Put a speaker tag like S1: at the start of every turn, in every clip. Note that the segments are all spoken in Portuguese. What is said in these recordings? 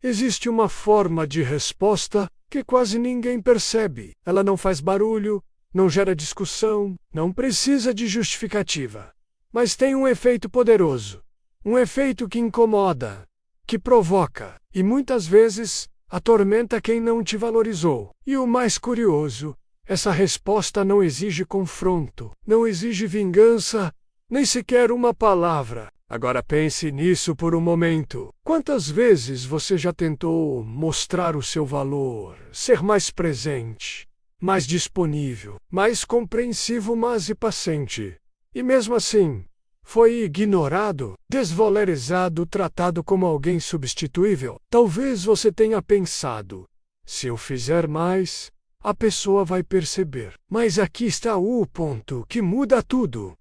S1: Existe uma forma de resposta que quase ninguém percebe. Ela não faz barulho, não gera discussão, não precisa de justificativa. Mas tem um efeito poderoso. Um efeito que incomoda, que provoca, e muitas vezes atormenta quem não te valorizou. E o mais curioso, essa resposta não exige confronto, não exige vingança, nem sequer uma palavra. Agora pense nisso por um momento. Quantas vezes você já tentou mostrar o seu valor, ser mais presente, mais disponível, mais compreensivo, mas e paciente? E mesmo assim, foi ignorado, desvalorizado, tratado como alguém substituível? Talvez você tenha pensado, se eu fizer mais, a pessoa vai perceber. Mas aqui está o ponto que muda tudo.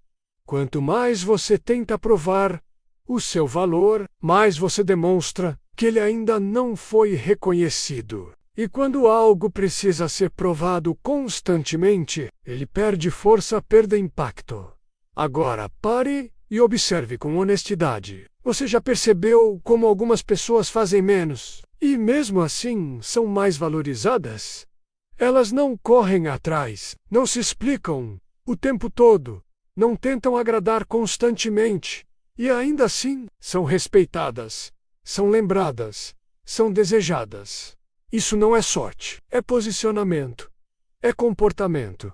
S1: Quanto mais você tenta provar o seu valor, mais você demonstra que ele ainda não foi reconhecido. E quando algo precisa ser provado constantemente, ele perde força, perde impacto. Agora, pare e observe com honestidade. Você já percebeu como algumas pessoas fazem menos e, mesmo assim, são mais valorizadas? Elas não correm atrás, não se explicam o tempo todo, não tentam agradar constantemente e, ainda assim, são respeitadas, são lembradas, são desejadas. Isso não é sorte, é posicionamento, é comportamento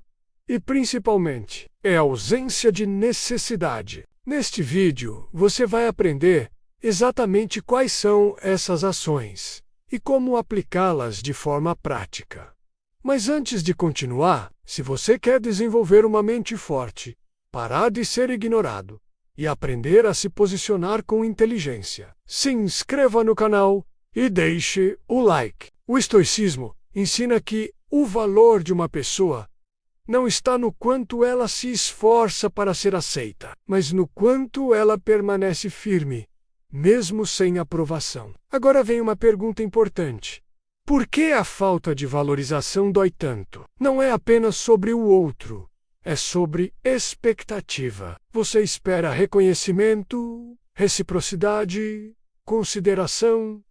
S1: e, principalmente, é ausência de necessidade. Neste vídeo, você vai aprender exatamente quais são essas ações e como aplicá-las de forma prática. Mas antes de continuar, se você quer desenvolver uma mente forte, parar de ser ignorado e aprender a se posicionar com inteligência, se inscreva no canal e deixe o like. O estoicismo ensina que o valor de uma pessoa não está no quanto ela se esforça para ser aceita, mas no quanto ela permanece firme, mesmo sem aprovação. Agora vem uma pergunta importante. Por que a falta de valorização dói tanto? Não é apenas sobre o outro, é sobre expectativa. Você espera reconhecimento, reciprocidade, consideração.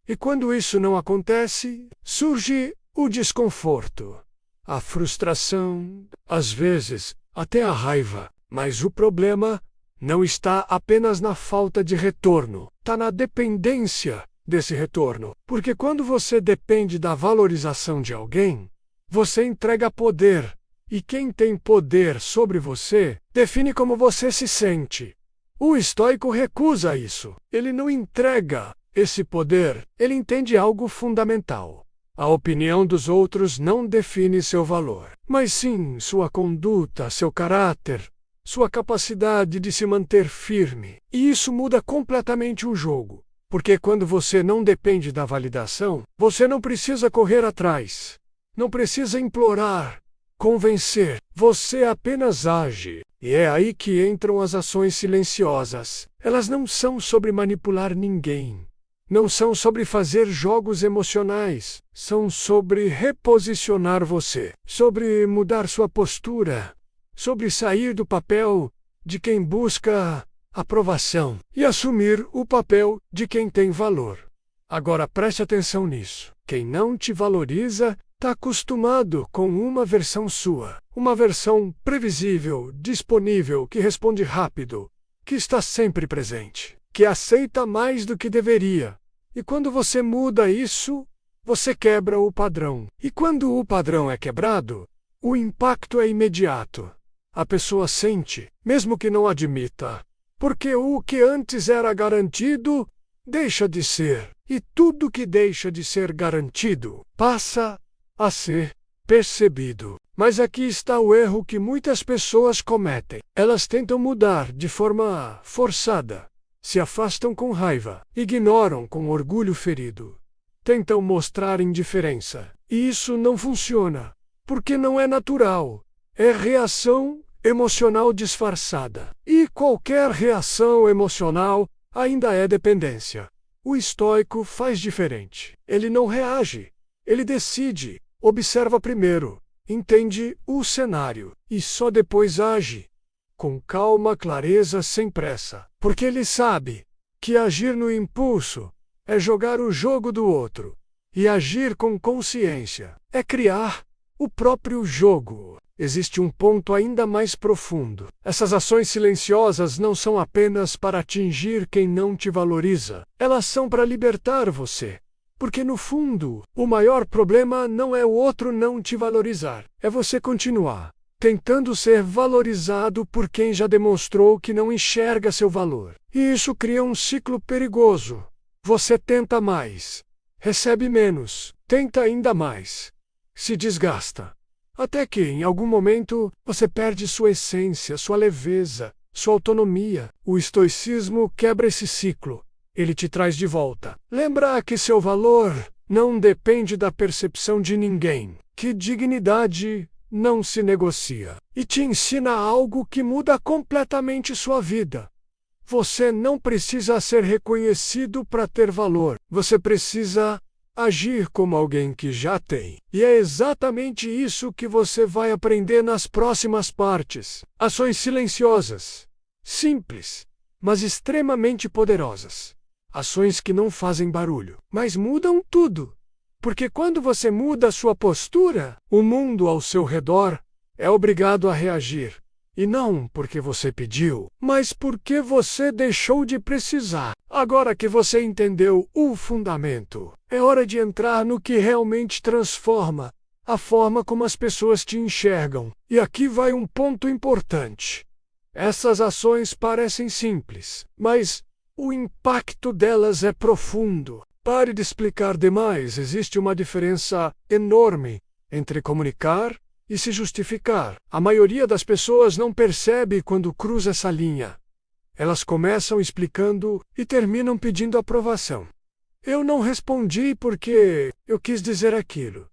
S1: E quando isso não acontece, surge o desconforto, a frustração, às vezes até a raiva. Mas o problema não está apenas na falta de retorno, está na dependência desse retorno. Porque quando você depende da valorização de alguém, você entrega poder. E quem tem poder sobre você define como você se sente. O estoico recusa isso. Ele não entrega esse poder, ele entende algo fundamental. A opinião dos outros não define seu valor, mas sim sua conduta, seu caráter, sua capacidade de se manter firme. E isso muda completamente o jogo, porque quando você não depende da validação, você não precisa correr atrás, não precisa implorar, convencer, você apenas age. E é aí que entram as ações silenciosas. Elas não são sobre manipular ninguém. Não são sobre fazer jogos emocionais, são sobre reposicionar você, sobre mudar sua postura, sobre sair do papel de quem busca aprovação e assumir o papel de quem tem valor. Agora preste atenção nisso. Quem não te valoriza está acostumado com uma versão sua, uma versão previsível, disponível, que responde rápido, que está sempre presente, que aceita mais do que deveria. E quando você muda isso, você quebra o padrão. E quando o padrão é quebrado, o impacto é imediato. A pessoa sente, mesmo que não admita, porque o que antes era garantido deixa de ser. E tudo que deixa de ser garantido passa a ser percebido. Mas aqui está o erro que muitas pessoas cometem. Elas tentam mudar de forma forçada. Se afastam com raiva, ignoram com orgulho ferido, tentam mostrar indiferença. E isso não funciona, porque não é natural. É reação emocional disfarçada. E qualquer reação emocional ainda é dependência. O estoico faz diferente. Ele não reage, ele decide, observa primeiro, entende o cenário e só depois age. Com calma, clareza, sem pressa. Porque ele sabe que agir no impulso é jogar o jogo do outro. E agir com consciência é criar o próprio jogo. Existe um ponto ainda mais profundo. Essas ações silenciosas não são apenas para atingir quem não te valoriza. Elas são para libertar você. Porque, no fundo, o maior problema não é o outro não te valorizar. É você continuar tentando ser valorizado por quem já demonstrou que não enxerga seu valor. E isso cria um ciclo perigoso. Você tenta mais, recebe menos, tenta ainda mais, se desgasta. Até que, em algum momento, você perde sua essência, sua leveza, sua autonomia. O estoicismo quebra esse ciclo. Ele te traz de volta. Lembra que seu valor não depende da percepção de ninguém, que dignidade não se negocia. E te ensina algo que muda completamente sua vida. Você não precisa ser reconhecido para ter valor. Você precisa agir como alguém que já tem. E é exatamente isso que você vai aprender nas próximas partes. Ações silenciosas, simples, mas extremamente poderosas. Ações que não fazem barulho, mas mudam tudo. Porque quando você muda sua postura, o mundo ao seu redor é obrigado a reagir. E não porque você pediu, mas porque você deixou de precisar. Agora que você entendeu o fundamento, é hora de entrar no que realmente transforma a forma como as pessoas te enxergam. E aqui vai um ponto importante. Essas ações parecem simples, mas o impacto delas é profundo. Pare de explicar demais. Existe uma diferença enorme entre comunicar e se justificar. A maioria das pessoas não percebe quando cruza essa linha. Elas começam explicando e terminam pedindo aprovação. Eu não respondi porque eu quis dizer aquilo.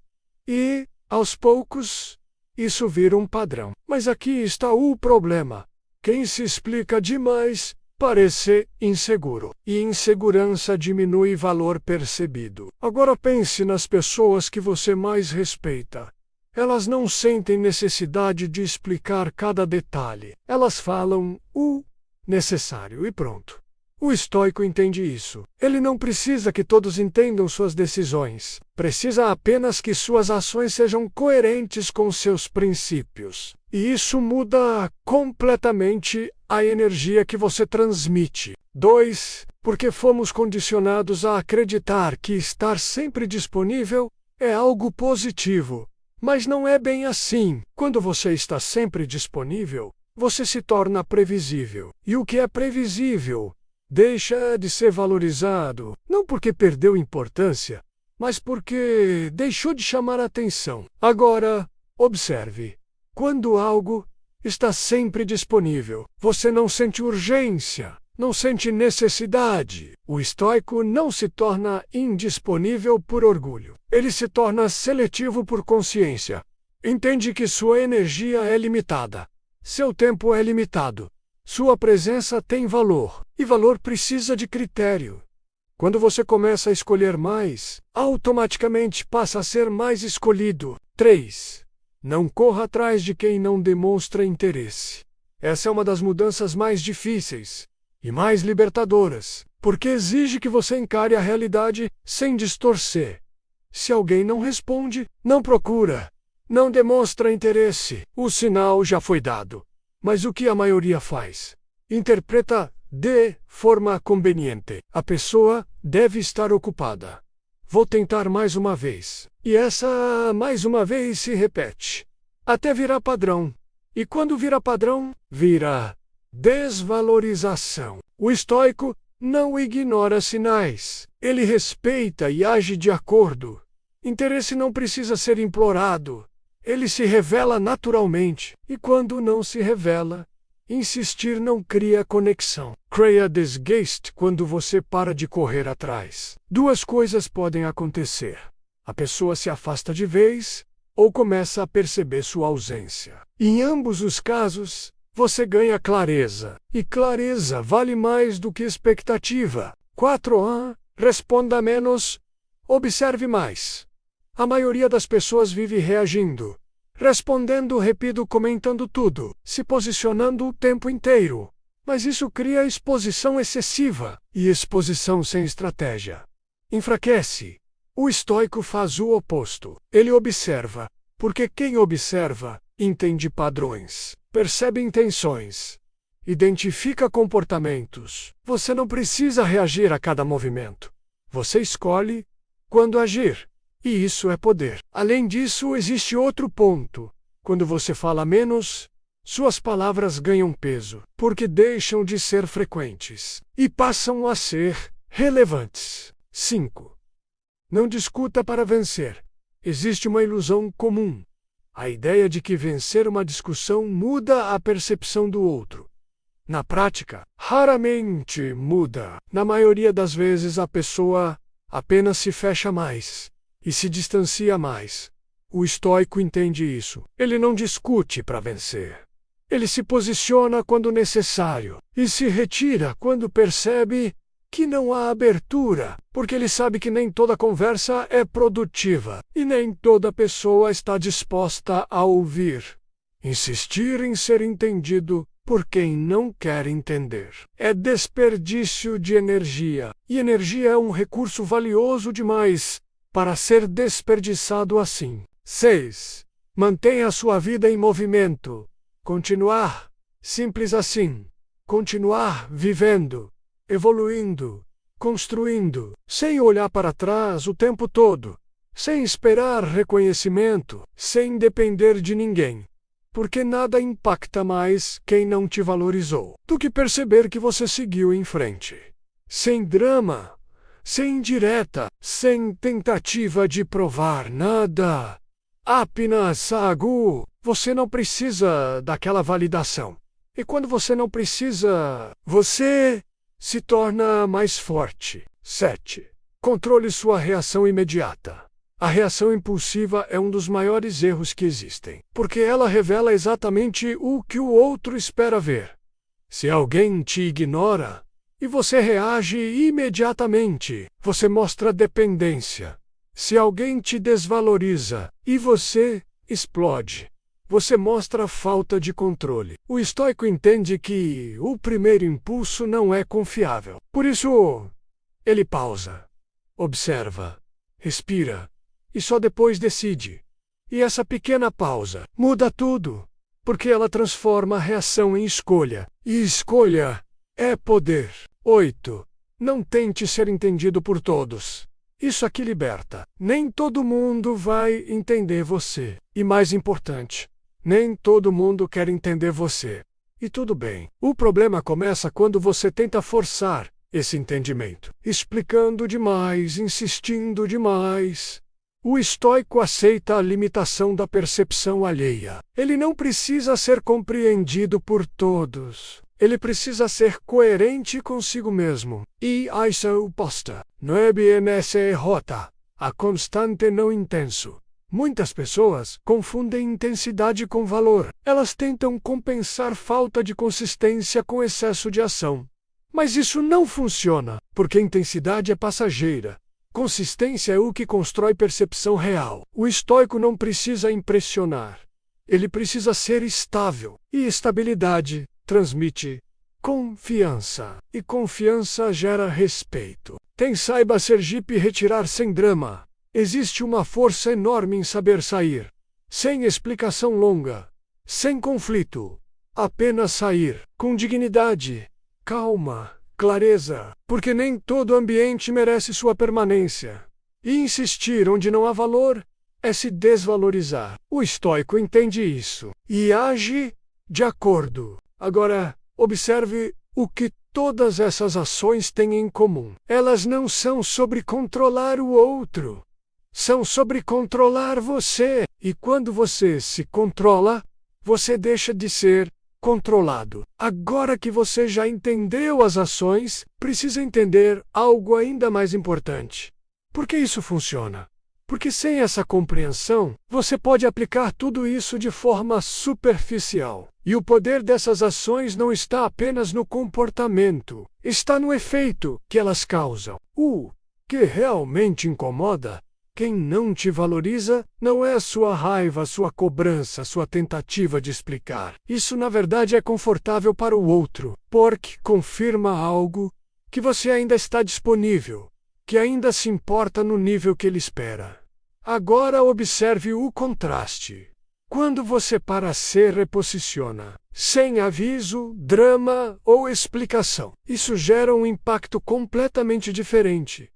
S1: E, aos poucos, isso vira um padrão. Mas aqui está o problema. Quem se explica demais parece inseguro. E insegurança diminui valor percebido. Agora pense nas pessoas que você mais respeita. Elas não sentem necessidade de explicar cada detalhe. Elas falam o necessário e pronto. O estoico entende isso. Ele não precisa que todos entendam suas decisões. Precisa apenas que suas ações sejam coerentes com seus princípios. E isso muda completamente a energia que você transmite. 2. Porque fomos condicionados a acreditar que estar sempre disponível é algo positivo. Mas não é bem assim. Quando você está sempre disponível, você se torna previsível. E o que é previsível deixa de ser valorizado, não porque perdeu importância, mas porque deixou de chamar a atenção. Agora, observe. Quando algo está sempre disponível, você não sente urgência, não sente necessidade. O estoico não se torna indisponível por orgulho. Ele se torna seletivo por consciência. Entende que sua energia é limitada. Seu tempo é limitado. Sua presença tem valor. E valor precisa de critério. Quando você começa a escolher mais, automaticamente passa a ser mais escolhido. 3. Não corra atrás de quem não demonstra interesse. Essa é uma das mudanças mais difíceis e mais libertadoras, porque exige que você encare a realidade sem distorcer. Se alguém não responde, não procura, não demonstra interesse, o sinal já foi dado. Mas o que a maioria faz? Interpreta de forma conveniente. A pessoa deve estar ocupada. Vou tentar mais uma vez. E essa mais uma vez se repete, até virar padrão. E quando vira padrão, vira desvalorização. O estoico não ignora sinais. Ele respeita e age de acordo. Interesse não precisa ser implorado. Ele se revela naturalmente. E quando não se revela, insistir não cria conexão. Cria desgaste quando você para de correr atrás. Duas coisas podem acontecer. A pessoa se afasta de vez ou começa a perceber sua ausência. Em ambos os casos, você ganha clareza. E clareza vale mais do que expectativa. 4. Responda menos. Observe mais. A maioria das pessoas vive reagindo, respondendo rápido, comentando tudo, se posicionando o tempo inteiro. Mas isso cria exposição excessiva. E exposição sem estratégia enfraquece. O estoico faz o oposto. Ele observa, porque quem observa, entende padrões, percebe intenções, identifica comportamentos. Você não precisa reagir a cada movimento. Você escolhe quando agir. E isso é poder. Além disso, existe outro ponto. Quando você fala menos, suas palavras ganham peso, porque deixam de ser frequentes e passam a ser relevantes. 5. Não discuta para vencer. Existe uma ilusão comum. A ideia de que vencer uma discussão muda a percepção do outro. Na prática, raramente muda. Na maioria das vezes, a pessoa apenas se fecha mais e se distancia mais. O estoico entende isso. Ele não discute para vencer. Ele se posiciona quando necessário e se retira quando percebe que não há abertura, porque ele sabe que nem toda conversa é produtiva e nem toda pessoa está disposta a ouvir. Insistir em ser entendido por quem não quer entender é desperdício de energia, e energia é um recurso valioso demais para ser desperdiçado assim. 6. Mantenha sua vida em movimento. Continuar. Simples assim. Continuar vivendo, evoluindo, construindo, sem olhar para trás o tempo todo, sem esperar reconhecimento, sem depender de ninguém. Porque nada impacta mais quem não te valorizou do que perceber que você seguiu em frente. Sem drama, sem indireta, sem tentativa de provar nada. Apenas sagu, você não precisa daquela validação. E quando você não precisa, você se torna mais forte. 7. Controle sua reação imediata. A reação impulsiva é um dos maiores erros que existem, porque ela revela exatamente o que o outro espera ver. Se alguém te ignora e você reage imediatamente, você mostra dependência. Se alguém te desvaloriza e você explode, você mostra falta de controle. O estoico entende que o primeiro impulso não é confiável. Por isso, ele pausa, observa, respira e só depois decide. E essa pequena pausa muda tudo, porque ela transforma a reação em escolha. E escolha é poder. 8. Não tente ser entendido por todos. Isso aqui liberta. Nem todo mundo vai entender você. E mais importante, nem todo mundo quer entender você. E tudo bem. O problema começa quando você tenta forçar esse entendimento, explicando demais, insistindo demais. O estoico aceita a limitação da percepção alheia. Ele não precisa ser compreendido por todos. Ele precisa ser coerente consigo mesmo. E isso posta. 9 NSRJ. A constante não intenso. Muitas pessoas confundem intensidade com valor. Elas tentam compensar falta de consistência com excesso de ação. Mas isso não funciona, porque intensidade é passageira. Consistência é o que constrói percepção real. O estoico não precisa impressionar. Ele precisa ser estável. E estabilidade transmite confiança. E confiança gera respeito. Saiba ser jipe e retirar sem drama. Existe uma força enorme em saber sair. Sem explicação longa. Sem conflito. Apenas sair. Com dignidade. Calma. Clareza, porque nem todo ambiente merece sua permanência. E insistir onde não há valor é se desvalorizar. O estoico entende isso e age de acordo. Agora, observe o que todas essas ações têm em comum. Elas não são sobre controlar o outro. São sobre controlar você. E quando você se controla, você deixa de ser controlado. Agora que você já entendeu as ações, precisa entender algo ainda mais importante. Por que isso funciona? Porque sem essa compreensão, você pode aplicar tudo isso de forma superficial. E o poder dessas ações não está apenas no comportamento, está no efeito que elas causam. O que realmente incomoda quem não te valoriza não é a sua raiva, a sua cobrança, a sua tentativa de explicar. Isso, na verdade, é confortável para o outro, porque confirma algo que você ainda está disponível, que ainda se importa no nível que ele espera. Agora observe o contraste. Quando você para se reposiciona, sem aviso, drama ou explicação, isso gera um impacto completamente diferente,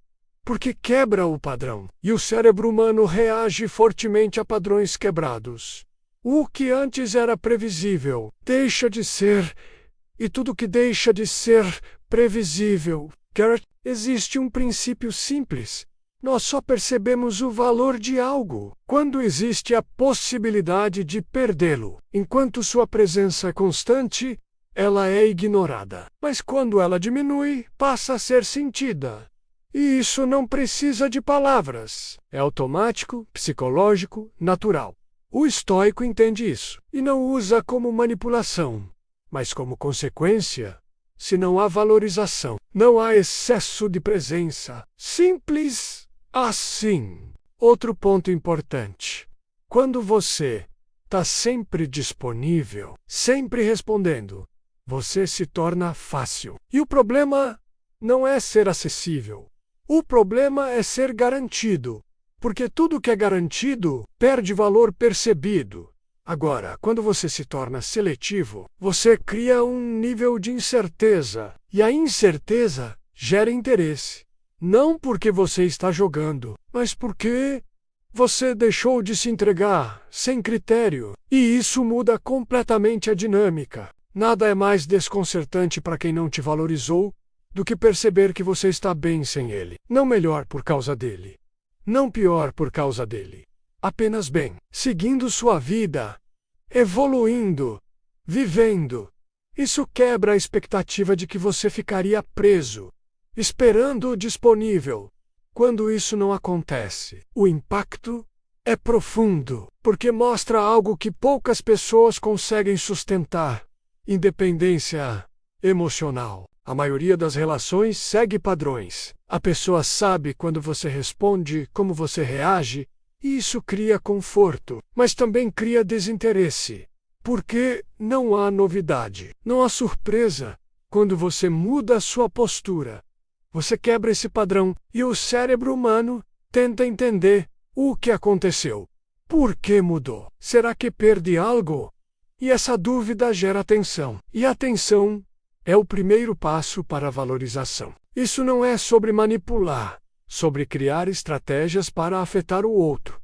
S1: porque quebra o padrão, e o cérebro humano reage fortemente a padrões quebrados. O que antes era previsível deixa de ser, e tudo que deixa de ser previsível. Garrett, existe um princípio simples. Nós só percebemos o valor de algo quando existe a possibilidade de perdê-lo. Enquanto sua presença é constante, ela é ignorada. Mas quando ela diminui, passa a ser sentida. E isso não precisa de palavras. É automático, psicológico, natural. O estoico entende isso e não usa como manipulação, mas como consequência. Se não há valorização, não há excesso de presença. Simples assim. Outro ponto importante. Quando você está sempre disponível, sempre respondendo, você se torna fácil. E o problema não é ser acessível. O problema é ser garantido, porque tudo que é garantido perde valor percebido. Agora, quando você se torna seletivo, você cria um nível de incerteza, e a incerteza gera interesse. Não porque você está jogando, mas porque você deixou de se entregar sem critério, e isso muda completamente a dinâmica. Nada é mais desconcertante para quem não te valorizou do que perceber que você está bem sem ele. Não melhor por causa dele. Não pior por causa dele. Apenas bem, seguindo sua vida, evoluindo, vivendo. Isso quebra a expectativa de que você ficaria preso, esperando disponível. Quando isso não acontece, o impacto é profundo, porque mostra algo que poucas pessoas conseguem sustentar: independência emocional. A maioria das relações segue padrões. A pessoa sabe quando você responde, como você reage, e isso cria conforto, mas também cria desinteresse. Porque não há novidade, não há surpresa. Quando você muda a sua postura, você quebra esse padrão e o cérebro humano tenta entender o que aconteceu. Por que mudou? Será que perdi algo? E essa dúvida gera tensão. E a tensão é o primeiro passo para a valorização. Isso não é sobre manipular, sobre criar estratégias para afetar o outro.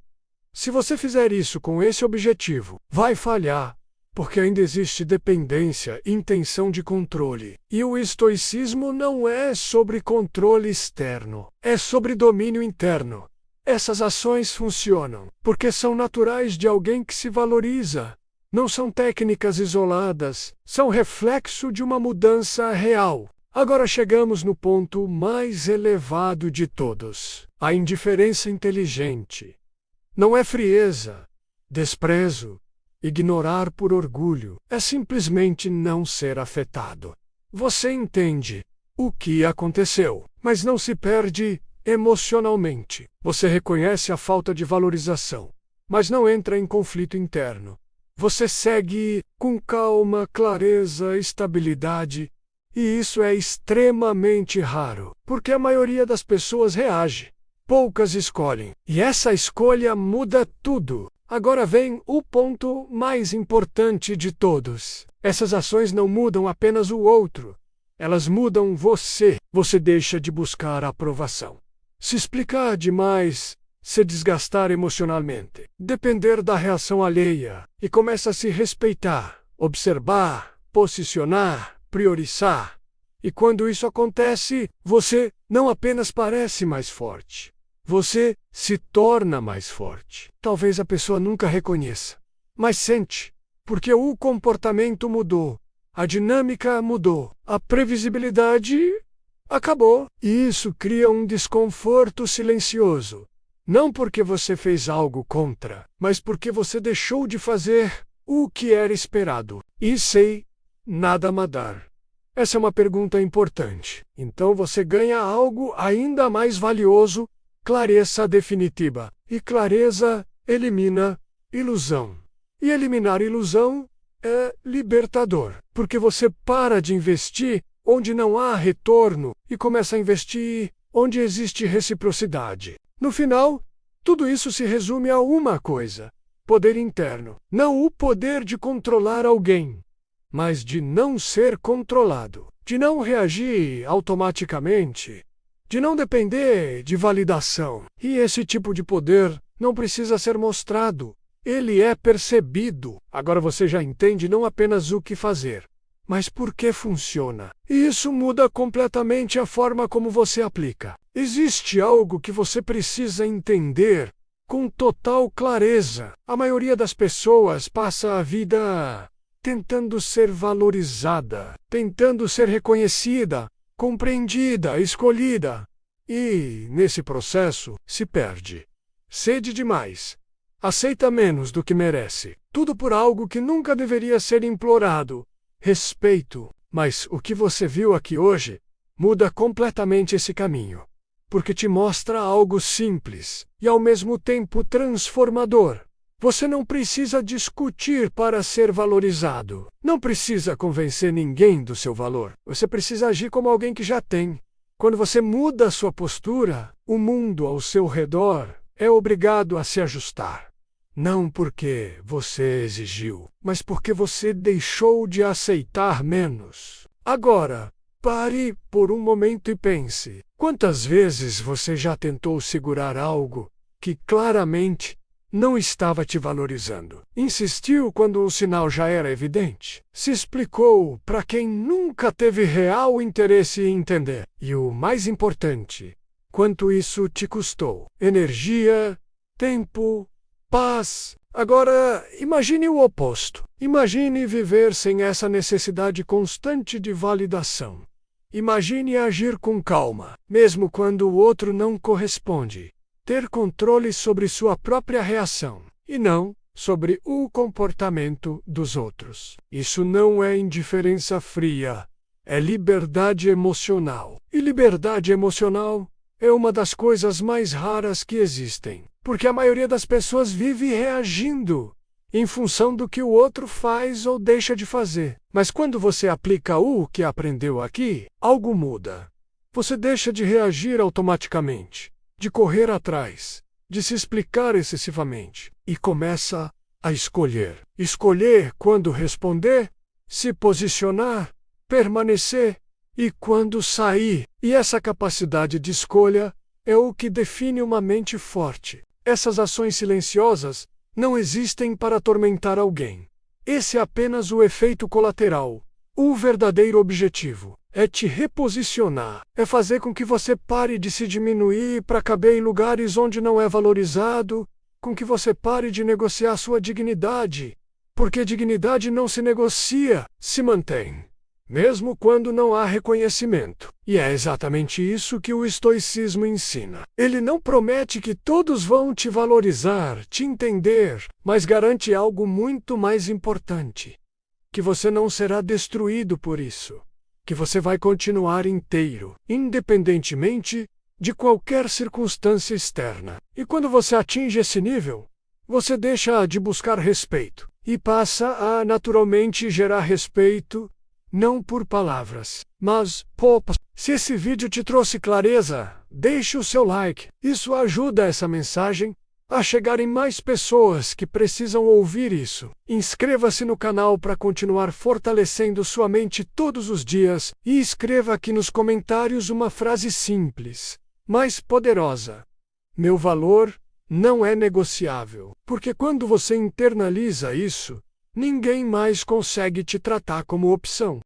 S1: Se você fizer isso com esse objetivo, vai falhar, porque ainda existe dependência e intenção de controle. E o estoicismo não é sobre controle externo, é sobre domínio interno. Essas ações funcionam porque são naturais de alguém que se valoriza. Não são técnicas isoladas, são reflexo de uma mudança real. Agora chegamos no ponto mais elevado de todos: a indiferença inteligente. Não é frieza, desprezo, ignorar por orgulho, é simplesmente não ser afetado. Você entende o que aconteceu, mas não se perde emocionalmente. Você reconhece a falta de valorização, mas não entra em conflito interno. Você segue com calma, clareza, estabilidade, e isso é extremamente raro, porque a maioria das pessoas reage. Poucas escolhem, e essa escolha muda tudo. Agora vem o ponto mais importante de todos. Essas ações não mudam apenas o outro, elas mudam você. Você deixa de buscar aprovação, se explicar demais, se desgastar emocionalmente, depender da reação alheia, e começa a se respeitar, observar, posicionar, priorizar. E quando isso acontece, você não apenas parece mais forte, você se torna mais forte. Talvez a pessoa nunca reconheça, mas sente, porque o comportamento mudou, a dinâmica mudou, a previsibilidade acabou. E isso cria um desconforto silencioso. Não porque você fez algo contra, mas porque você deixou de fazer o que era esperado. E sei nada mudar. Essa é uma pergunta importante. Então você ganha algo ainda mais valioso: clareza definitiva. E clareza elimina ilusão. E eliminar ilusão é libertador, porque você para de investir onde não há retorno e começa a investir onde existe reciprocidade. No final, tudo isso se resume a uma coisa: poder interno. Não o poder de controlar alguém, mas de não ser controlado, de não reagir automaticamente, de não depender de validação. E esse tipo de poder não precisa ser mostrado, ele é percebido. Agora você já entende não apenas o que fazer, mas por que funciona. E isso muda completamente a forma como você aplica. Existe algo que você precisa entender com total clareza. A maioria das pessoas passa a vida tentando ser valorizada, tentando ser reconhecida, compreendida, escolhida. E, nesse processo, se perde. Cede demais. Aceita menos do que merece. Tudo por algo que nunca deveria ser implorado. Respeito. Mas o que você viu aqui hoje muda completamente esse caminho. Porque te mostra algo simples e ao mesmo tempo transformador. Você não precisa discutir para ser valorizado. Não precisa convencer ninguém do seu valor. Você precisa agir como alguém que já tem. Quando você muda a sua postura, o mundo ao seu redor é obrigado a se ajustar. Não porque você exigiu, mas porque você deixou de aceitar menos. Agora, pare por um momento e pense. Quantas vezes você já tentou segurar algo que claramente não estava te valorizando? Insistiu quando o sinal já era evidente. Se explicou para quem nunca teve real interesse em entender. E o mais importante, quanto isso te custou? Energia, tempo, paz. Agora, imagine o oposto. Imagine viver sem essa necessidade constante de validação. Imagine agir com calma, mesmo quando o outro não corresponde. Ter controle sobre sua própria reação, e não sobre o comportamento dos outros. Isso não é indiferença fria, é liberdade emocional. E liberdade emocional é uma das coisas mais raras que existem, porque a maioria das pessoas vive reagindo em função do que o outro faz ou deixa de fazer. Mas quando você aplica o que aprendeu aqui, algo muda. Você deixa de reagir automaticamente, de correr atrás, de se explicar excessivamente, e começa a escolher. Escolher quando responder, se posicionar, permanecer e quando sair. E essa capacidade de escolha é o que define uma mente forte. Essas ações silenciosas não existem para atormentar alguém. Esse é apenas o efeito colateral. O verdadeiro objetivo é te reposicionar, é fazer com que você pare de se diminuir para caber em lugares onde não é valorizado, com que você pare de negociar sua dignidade, porque dignidade não se negocia, se mantém, mesmo quando não há reconhecimento. E é exatamente isso que o estoicismo ensina. Ele não promete que todos vão te valorizar, te entender, mas garante algo muito mais importante: que você não será destruído por isso, que você vai continuar inteiro, independentemente de qualquer circunstância externa. E quando você atinge esse nível, você deixa de buscar respeito e passa a naturalmente gerar respeito, não por palavras, mas por... Se esse vídeo te trouxe clareza, deixe o seu like. Isso ajuda essa mensagem a chegar em mais pessoas que precisam ouvir isso. Inscreva-se no canal para continuar fortalecendo sua mente todos os dias e escreva aqui nos comentários uma frase simples, mas poderosa: meu valor não é negociável. Porque quando você internaliza isso, ninguém mais consegue te tratar como opção.